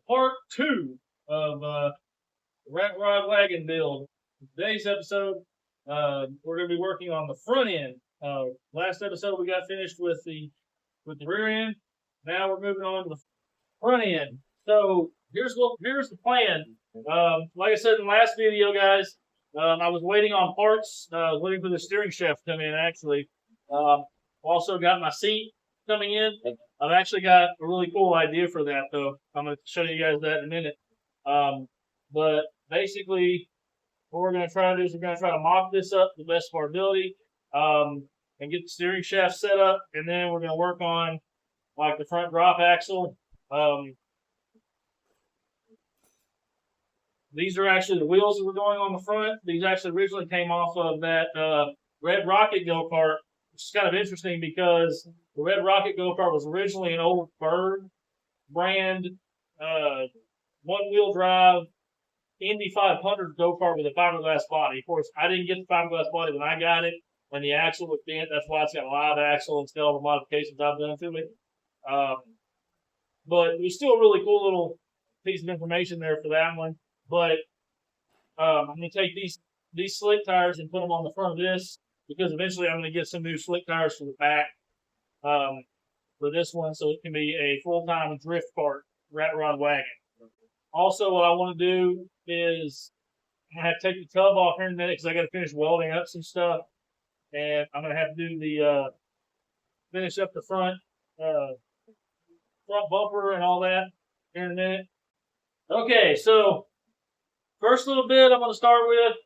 part 2 of Rat Rod Wagon build. In today's episode, we're going to be working on the front end. Last episode we got finished with the rear end. Now we're moving on to the front end. So here's the plan. Like I said in the last video, guys, I was waiting on parts. I was waiting for the steering shaft to come in. Actually, also got my seat coming in. I've actually got a really cool idea for that, though. I'm going to show you guys that in a minute. But basically, what we're going to try to do is we're going to try to mop this up to the best of our ability, and get the steering shaft set up, and then we're going to work on like the front drop axle. These are actually the wheels that we're going on the front. These actually originally came off of that Red Rocket go-kart, which is kind of interesting because the Red Rocket go-kart was originally an old Bird brand one-wheel drive Indy 500 go-kart with a fiberglass body. Of course, I didn't get the fiberglass body when I got it, and the axle was bent. That's why it's got a live axle instead of the modifications I've done to it. But it was still a really cool little piece of information there for that one. But I'm going to take these slick tires and put them on the front of this, because eventually I'm going to get some new slick tires for the back for this one, so it can be a full-time drift kart rat rod wagon. Also, what I want to do is I have to take the tub off here in a minute because I got to finish welding up some stuff, and I'm going to have to do the finish up the front bumper and all that here in a minute. Okay, so first little bit I'm going to start with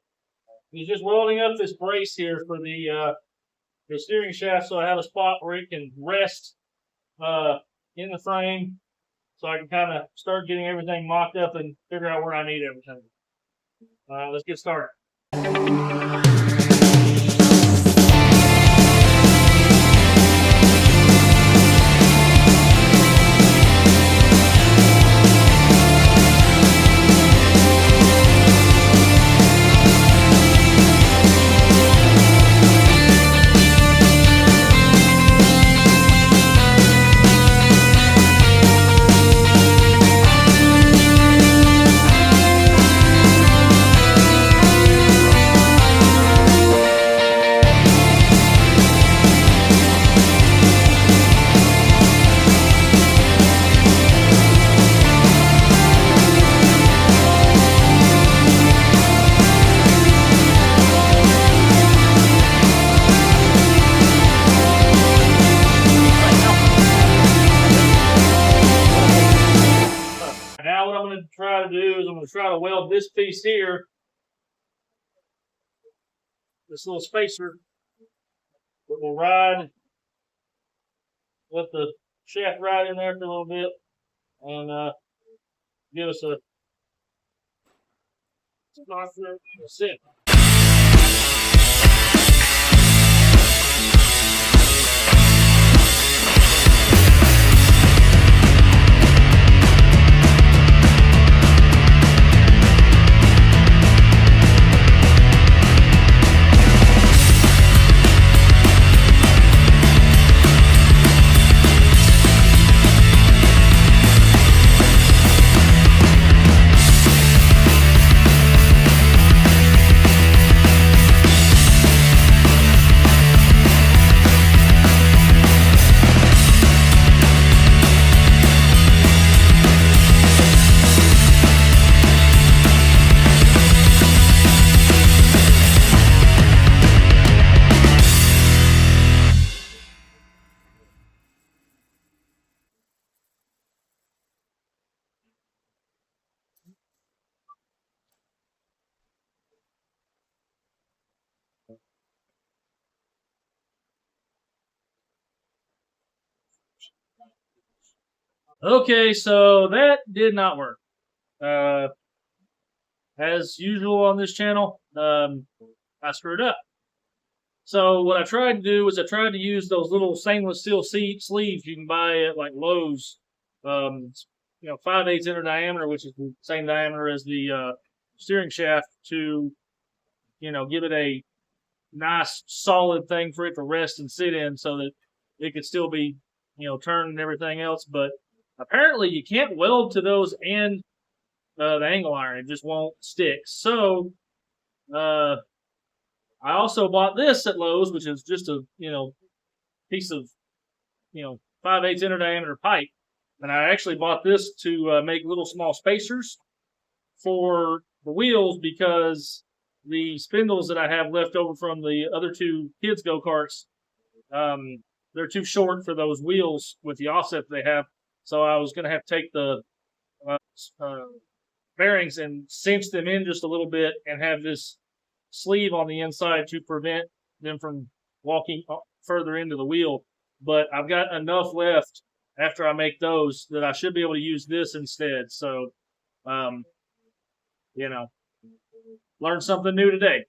is just welding up this brace here for the steering shaft, so I have a spot where it can rest in the frame, so I can kind of start getting everything mocked up and figure out where I need everything. Let's get started. Now what I'm going to try to do is I'm going to try to weld this piece here, this little spacer that will ride, let the shaft ride in there for a little bit, and give us a sit. Okay, so that did not work. As usual on this channel, I screwed up. So what I tried to do was I tried to use those little stainless steel sleeves you can buy at like Lowe's. 5/8 inner diameter, which is the same diameter as the steering shaft, to give it a nice solid thing for it to rest and sit in, so that it could still be turned and everything else, but apparently you can't weld to those and the angle iron. It just won't stick. So I also bought this at Lowe's, which is just a piece of 5/8 inch diameter pipe, and I actually bought this to make little small spacers for the wheels because the spindles that I have left over from the other two kids go karts, they're too short for those wheels with the offset they have. So I was going to have to take the uh, bearings and cinch them in just a little bit and have this sleeve on the inside to prevent them from walking further into the wheel. But I've got enough left after I make those that I should be able to use this instead. So, learn something new today.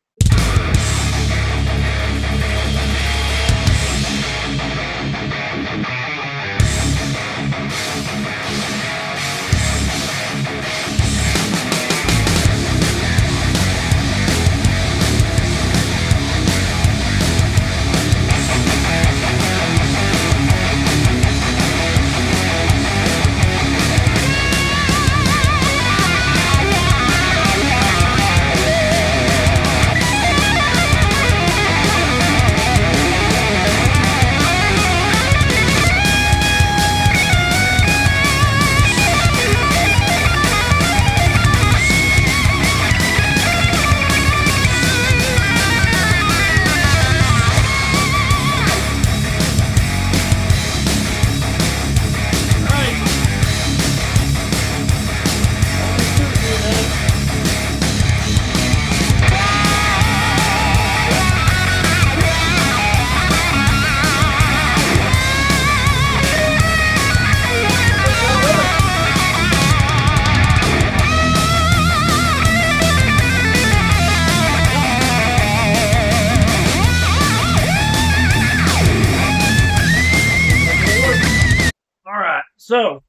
All right, so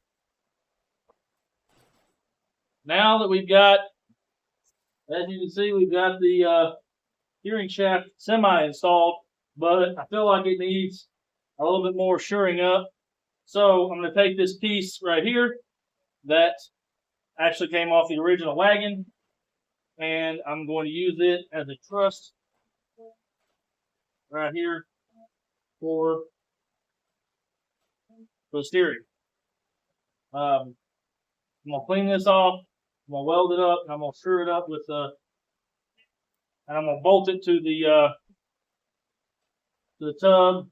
now that we've got, as you can see, we've got the gearing shaft semi-installed, but I feel like it needs a little bit more shoring up. So I'm going to take this piece right here that actually came off the original wagon, and I'm going to use it as a truss right here for the steering. I'm going to clean this off, I'm going to weld it up, and I'm going to screw it up with and I'm going to bolt it to the tub.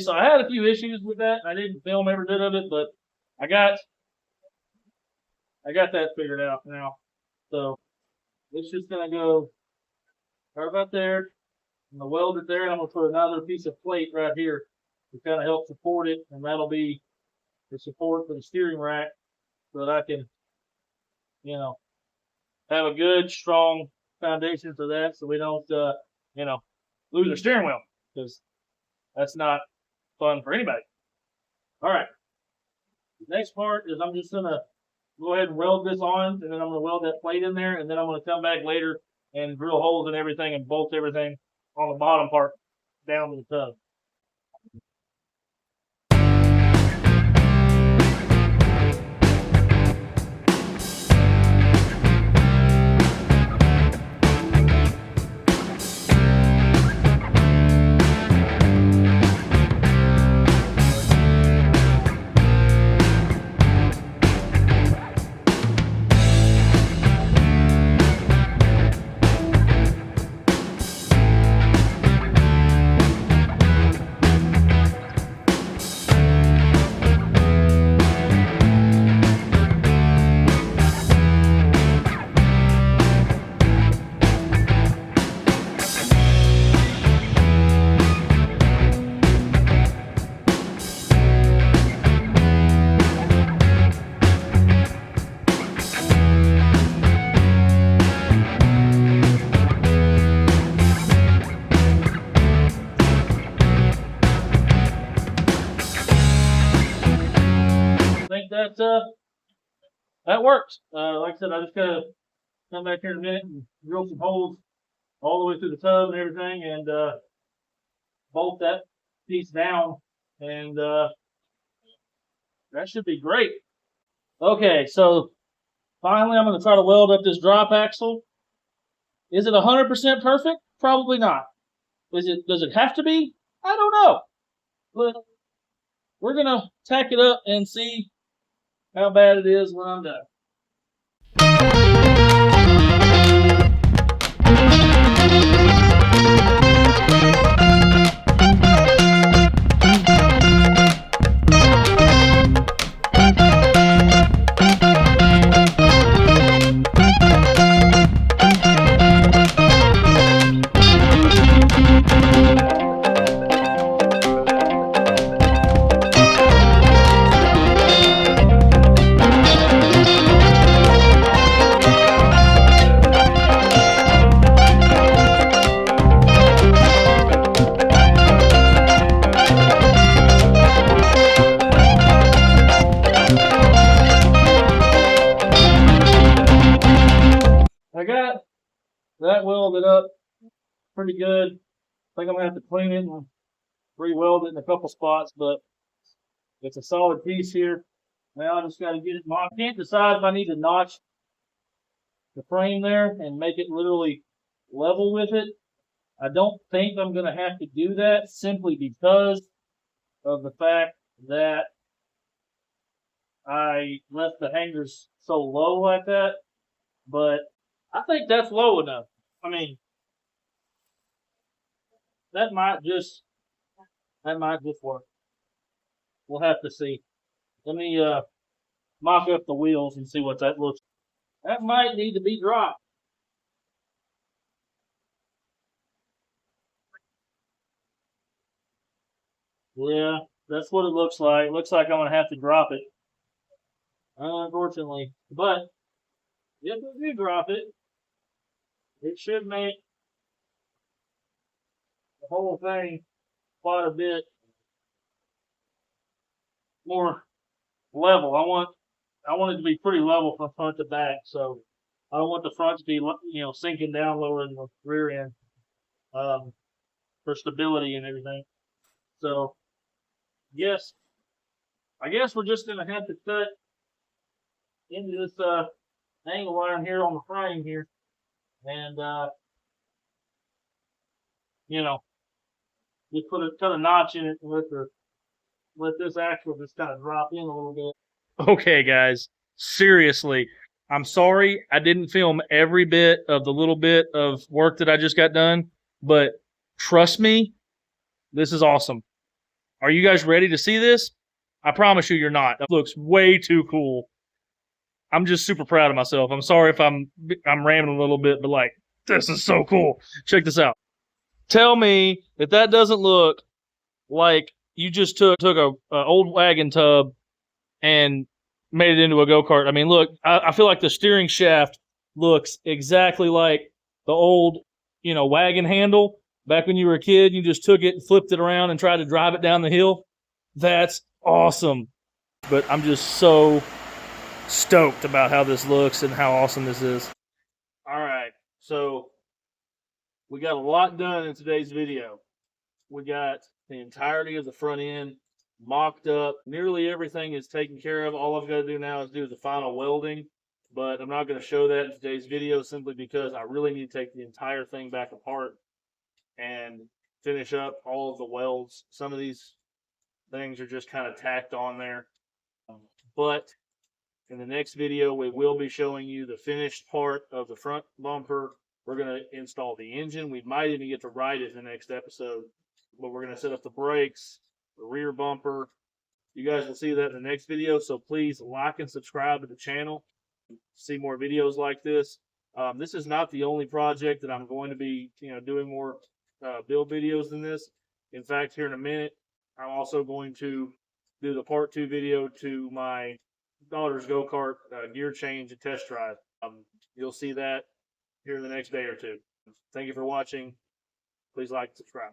so I had a few issues with that. I didn't film every bit of it, but I got that figured out now. So it's just gonna go right about there. I'm gonna weld it there, and I'm gonna put another piece of plate right here to kind of help support it, and that'll be the support for the steering rack, so that I can, you know, have a good, strong foundation for that, so we don't, you know, lose our steering wheel, because that's not fun for anybody. All right. The next part is I'm just gonna go ahead and weld this on, and then I'm gonna weld that plate in there, and then I'm gonna come back later and drill holes in everything and bolt everything on the bottom part down to the tub. That works. Like I said, I just gotta come back here in a minute and drill some holes all the way through the tub and everything, and bolt that piece down, and that should be great. Okay, so finally I'm gonna try to weld up this drop axle. Is it 100% perfect? Probably not. Does it have to be? I don't know. But we're gonna tack it up and see how bad it is when I'm done. I got that welded up pretty good. I think I'm gonna have to clean it and re-weld it in a couple spots, but it's a solid piece here. Now I just got to get it. I can't decide if I need to notch the frame there and make it literally level with it. I don't think I'm gonna have to do that, simply because of the fact that I left the hangers so low like that. But I think that's low enough. I mean, that might just work. We'll have to see. Let me mock up the wheels and see what that looks like. That might need to be dropped. Yeah, that's what it looks like. Looks like I'm gonna have to drop it, unfortunately. But if I do drop it, it should make the whole thing quite a bit more level. I want it to be pretty level from front to back, so I don't want the front to be, you know, sinking down lower than the rear end, for stability and everything. So I guess we're just gonna have to cut into this angle iron here on the frame here, and you know, just cut a notch in it and let this axle just kind of drop in a little bit. Okay, guys, seriously, I'm sorry I didn't film every bit of the little bit of work that I just got done, but trust me, this is awesome. Are you guys ready to see this? I promise you, you're not. It looks way too cool. I'm just super proud of myself. I'm sorry if I'm rambling a little bit, but like, this is so cool. Check this out. Tell me that that doesn't look like you just took a old wagon tub and made it into a go-kart. I mean, look, I feel like the steering shaft looks exactly like the old, wagon handle back when you were a kid. You just took it and flipped it around and tried to drive it down the hill. That's awesome. But I'm just so stoked about how this looks and how awesome this is. All right, so we got a lot done in today's video. We got the entirety of the front end mocked up. Nearly everything is taken care of. All I've got to do now is do the final welding, but I'm not going to show that in today's video simply because I really need to take the entire thing back apart and finish up all of the welds. Some of these things are just kind of tacked on there. But in the next video, we will be showing you the finished part of the front bumper. We're going to install the engine. We might even get to ride it in the next episode. But we're going to set up the brakes, the rear bumper. You guys will see that in the next video. So please like and subscribe to the channel. See more videos like this. This is not the only project that I'm going to be, doing more build videos than this. In fact, here in a minute, I'm also going to do the part 2 video to my daughter's go-kart gear change and test drive. You'll see that here in the next day or two. Thank you for watching. Please like and subscribe.